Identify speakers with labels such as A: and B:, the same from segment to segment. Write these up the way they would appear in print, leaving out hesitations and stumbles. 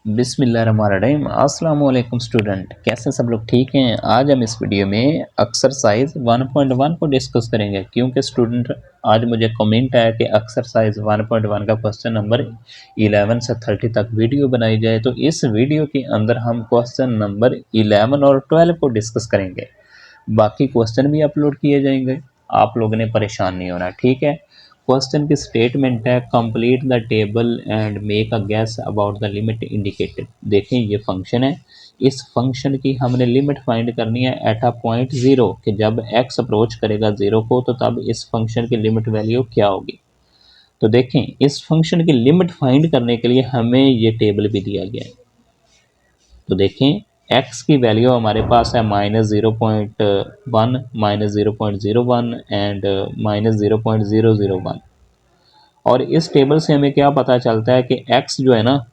A: बिस्मिल्लाहिर्रहमानिर्रहीम। अस्सलाम वालेकुम स्टूडेंट, कैसे सब लोग ठीक हैं। आज हम इस वीडियो में एक्सरसाइज 1.1 को डिस्कस करेंगे क्योंकि स्टूडेंट आज मुझे कमेंट आया कि एक्सरसाइज 1.1 का क्वेश्चन नंबर 11 से 30 तक वीडियो बनाई जाए। तो इस वीडियो के अंदर हम क्वेश्चन नंबर 11 और 12 को डिस्कस करेंगे। बाकी क्वेश्चन भी अपलोड किए जाएंगे, आप लोगों ने परेशान नहीं होना, ठीक है। क्वेश्चन की स्टेटमेंट है complete the table and make a gas about the limit indicated. देखें ये फंक्शन है, इस फंक्शन की हमने लिमिट फाइंड करनी है एट अ पॉइंट 0 कि जब x अप्रोच करेगा 0 को तो तब इस फंक्शन की लिमिट वैल्यू क्या होगी। तो देखें इस फंक्शन की लिमिट फाइंड करने के लिए हमें ये टेबल भी दिया गया है। तो देखें x की वैल्यू हमारे पास है -0.1, -0.01 एंड -0.001। और इस टेबल से हमें क्या पता चलता है कि x जो है ना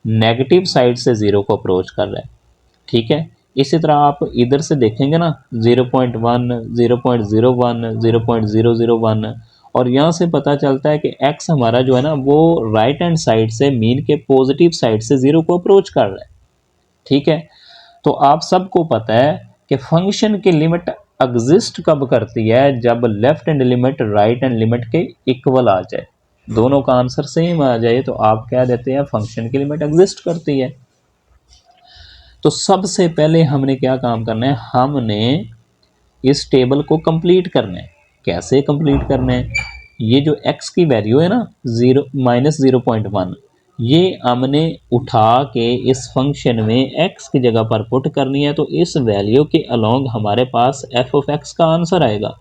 A: नेगेटिव साइड से 0 को अप्रोच कर रहा है, ठीक है। इसी तरह आप इधर से देखेंगे ना 0.1, 0.01, 0.001 और यहाँ से पता चलता है कि x हमारा जो है ना वो राइट हैंड साइड से मीन के पॉजिटिव साइड से 0 को अप्रोच कर रहा है, ठीक है। तो आप सबको पता है कि फंक्शन की लिमिट एग्जिस्ट कब करती है, जब left hand limit right hand limit के इक्वल आ जाए, दोनों का आंसर सेम आ जाए तो आप क्या देते हैं, फंक्शन की लिमिट एग्जिस्ट करती है। तो सबसे पहले हमने क्या काम करना है, हमने इस टेबल को कंप्लीट करना है। कैसे कंप्लीट करना है, ये जो x की वैल्यू है ना -0.1 ये हमने उठा के इस फंक्शन में x की जगह पर पुट करनी है। तो इस वैल्यू के अलोंग हमारे पास f ऑफ x का आंसर आएगा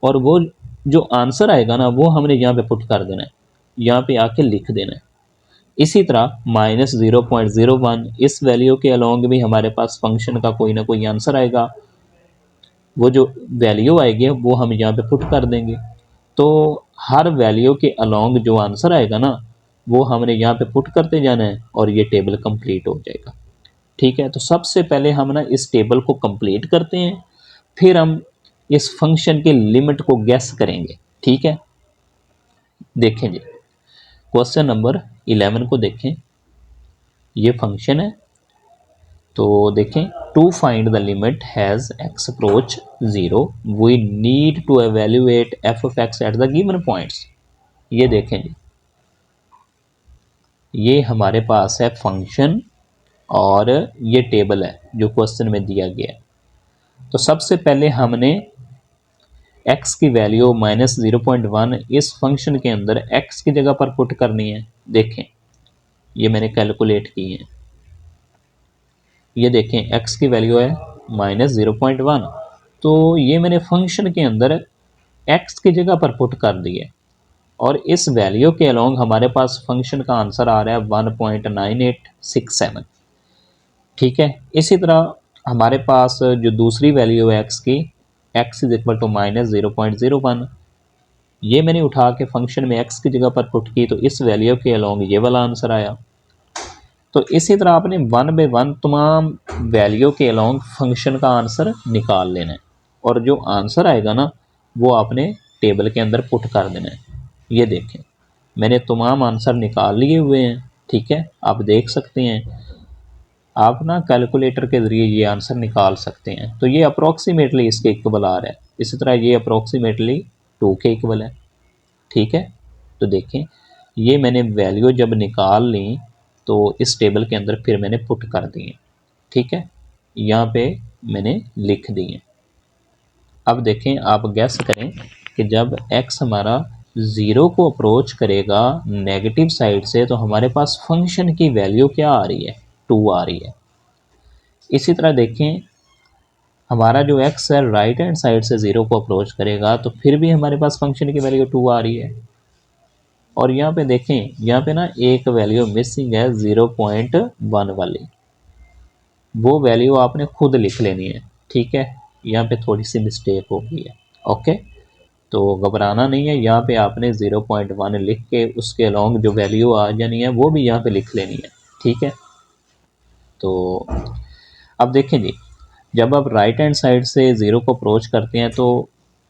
A: और वो जो आंसर आएगा ना वो हमने यहाँ पे पुट कर देना है, यहाँ पे आके लिख देना है। इसी तरह -0.01 इस वैल्यू के अलोंग भी हमारे पास फंक्शन का कोई ना कोई आंसर आएगा, वो जो वैल्यू आएगी वो हम यहाँ पे पुट कर देंगे। तो हर वैल्यू के अलोंग जो आंसर आएगा ना वो हमने यहाँ पे पुट करते जाना है और ये टेबल कंप्लीट हो जाएगा, ठीक है। तो सबसे पहले हम ना इस टेबल को कंप्लीट करते हैं, फिर हम इस फंक्शन की लिमिट को गैस करेंगे, ठीक है। देखें जी क्वेश्चन नंबर 11 को देखें, ये फंक्शन है। तो देखें to find the limit as x approach 0 we need to evaluate f of x at the given points. ये देखें जी, ये हमारे पास है फंक्शन और ये टेबल है जो क्वेश्चन में दिया गया है। तो सबसे पहले हमने x की वैल्यू -0.1 इस फंक्शन के अंदर x की जगह पर पुट करनी है। देखें ये मैंने कैलकुलेट की है, ये देखें x की वैल्यू है -0.1, तो ये मैंने फंक्शन के अंदर x की जगह पर पुट कर दी है और इस वैल्यू के अलोंग हमारे पास फंक्शन का आंसर आ रहा है 1.9867, ठीक है। इसी तरह हमारे पास जो दूसरी वैल्यू है x की, x इज इक्वल टू -0.01, ये मैंने उठा के फंक्शन में x की जगह पर पुट की तो इस वैल्यू के अलोंग ये वाला आंसर आया। तो इसी तरह आपने 1 बाय 1 तमाम वैल्यू के अलोंग फंक्शन का आंसर निकाल लेना है और जो आंसर आएगा ना वो आपने टेबल के अंदर पुट कर देना है। ये देखें मैंने तमाम आंसर निकाल लिए हुए हैं, ठीक है। आप देख सकते हैं, आप ना कैलकुलेटर के ज़रिए ये आंसर निकाल सकते हैं। तो ये अप्रोक्सीमेटली इसके इक्वल आ रहा है, इसी तरह ये अप्रोक्सीमेटली 2 के इक्वल है, ठीक है। तो देखें ये मैंने वैल्यू जब निकाल ली तो इस टेबल के अंदर फिर मैंने पुट कर दिए, ठीक है, यहाँ पे मैंने लिख दिए। अब देखें आप गैस करें कि जब x हमारा 0 को अप्रोच करेगा नेगेटिव साइड से तो हमारे पास फंक्शन की वैल्यू क्या आ रही है, 2 आ रही है। इसी तरह देखें हमारा जो x है राइट हैंड साइड से 0 को अप्रोच करेगा तो फिर भी हमारे पास फंक्शन की वैल्यू 2 आ रही है। और यहाँ पे देखें, यहाँ पे ना एक वैल्यू मिसिंग है 0.1 वाली, वो वैल्यू आपने खुद लिख लेनी है, ठीक है। यहाँ पे थोड़ी सी मिस्टेक हो गई है, ओके। तो घबराना नहीं है, यहाँ पे आपने 0.1 लिख के उसके अलोंग जो वैल्यू आ जानी है वो भी यहाँ पे लिख लेनी है, ठीक है। तो अब देखें जी, जब आप राइट हैंड साइड से 0 को अप्रोच करते हैं तो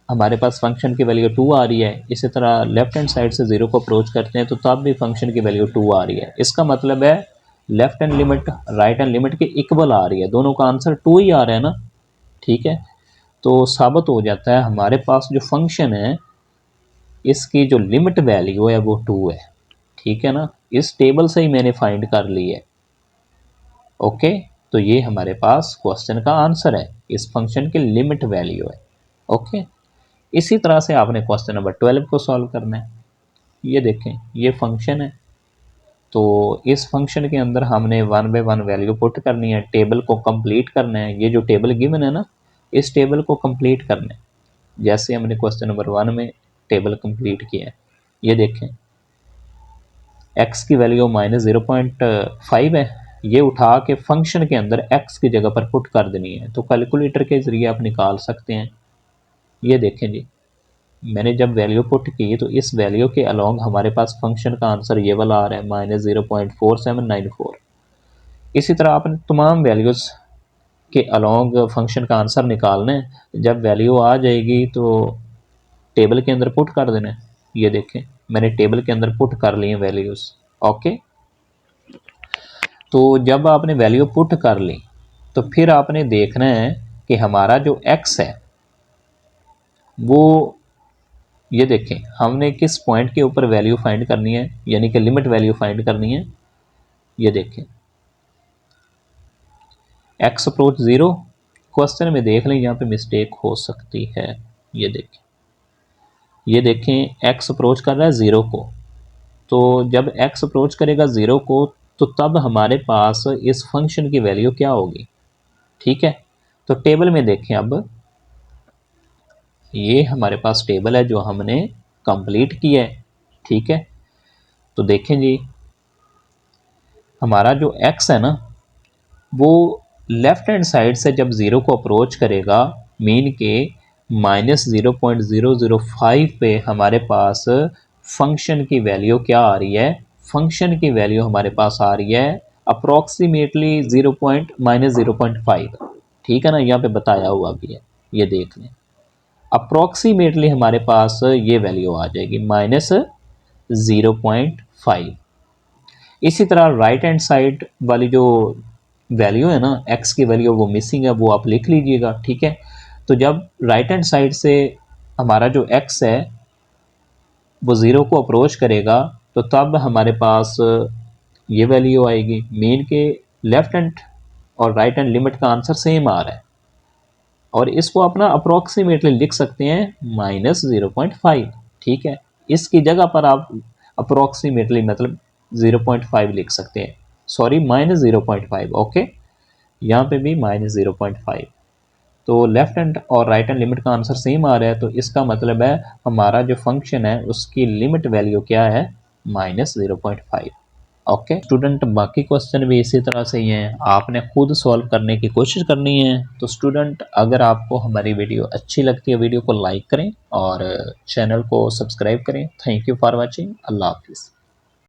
A: हमारे पास फंक्शन की वैल्यू 2 आ रही है। इसी तरह लेफ्ट हैंड साइड से 0 को अप्रोच करते हैं तो तब भी फंक्शन की वैल्यू 2 आ रही है। इसका मतलब है left hand limit right hand limit के इक्वल आ रही है, दोनों का आंसर 2 ही आ रहा है ना, ठीक है। तो साबित हो जाता है हमारे पास जो फंक्शन है इसकी जो लिमिट वैल्यू है वो 2 है, ठीक है ना। इस टेबल से ही मैंने फाइंड कर ली है। ओके, तो ये हमारे पास क्वेश्चन का आंसर है, इस फंक्शन की लिमिट वैल्यू है। ओके, इसी तरह से आपने क्वेश्चन नंबर 12 को सॉल्व करना है। ये देखें, ये फंक्शन है, तो इस फंक्शन के अंदर हमने 1 बाय 1 वैल्यू पुट करनी है, टेबल को कंप्लीट करना है। ये जो टेबल गिवन है ना, इस टेबल को कंप्लीट करना है, जैसे हमने क्वेश्चन नंबर 1 में टेबल कंप्लीट किया है। ये देखें, x की वैल्यू -0.5 है, ये उठा के फंक्शन के अंदर x की जगह पर पुट कर देनी है, तो कैलकुलेटर के ज़रिए आप निकाल सकते हैं। ये देखें जी, मैंने जब वैल्यू पुट की तो इस वैल्यू के अलोंग हमारे पास फंक्शन का आंसर ये वाला आ रहा है -0.4794। इसी तरह आपने तमाम वैल्यूज़ के अलोंग फंक्शन का आंसर निकालना है। जब वैल्यू आ जाएगी तो टेबल के अंदर पुट कर देना है। ये देखें, मैंने टेबल के अंदर पुट कर ली है वैल्यूज़। ओके, तो जब आपने वैल्यू पुट कर ली तो फिर आपने देखना है कि हमारा जो x है वो, ये देखें, हमने किस पॉइंट के ऊपर वैल्यू फाइंड करनी है, यानी कि लिमिट वैल्यू फाइंड करनी है। ये देखें, x अप्रोच 0, क्वेश्चन में देख लें यहाँ पे मिस्टेक हो सकती है। ये देखें x अप्रोच कर रहा है 0 को, तो जब x अप्रोच करेगा 0 को तो तब हमारे पास इस फंक्शन की वैल्यू क्या होगी, ठीक है। तो टेबल में देखें, अब ये हमारे पास टेबल है जो हमने कंप्लीट किया है, ठीक है। तो देखें जी, हमारा जो x है ना वो लेफ्ट हैंड साइड से जब 0 को अप्रोच करेगा मीन के -0.005 पे हमारे पास फंक्शन की वैल्यू क्या आ रही है, फंक्शन की वैल्यू हमारे पास आ रही है अप्रोक्सीमेटली -0.5, ठीक है ना, यहाँ पे बताया हुआ भी है। ये देख लें, अप्रोक्सीमेटली हमारे पास ये वैल्यू आ जाएगी -0.5। इसी तरह राइट हैंड साइड वाली जो वैल्यू है ना, x की वैल्यू वो मिसिंग है, वो आप लिख लीजिएगा, ठीक है। तो जब राइट हैंड साइड से हमारा जो x है वो 0 को अप्रोच करेगा तो तब हमारे पास ये वैल्यू आएगी। मीन के लेफ्ट हैंड और राइट हैंड लिमिट का आंसर सेम आ रहा है, और इसको अपना अप्रोक्सीमेटली लिख सकते हैं -0.5, ठीक है। इसकी जगह पर आप अप्रोक्सीमेटली मतलब 0.5 लिख सकते हैं, सॉरी -0.5। ओके, यहाँ पे भी -0.5। तो लेफ्ट हैंड और राइट हैंड लिमिट का आंसर सेम आ रहा है, तो इसका मतलब है हमारा जो फंक्शन है उसकी लिमिट वैल्यू क्या है, -0.5। ओके स्टूडेंट, बाकी क्वेश्चन भी इसी तरह से ही हैं, आपने खुद सॉल्व करने की कोशिश करनी है। तो स्टूडेंट, अगर आपको हमारी वीडियो अच्छी लगती है, वीडियो को लाइक करें और चैनल को सब्सक्राइब करें। Thank you for watching. अल्लाह हाफिज़।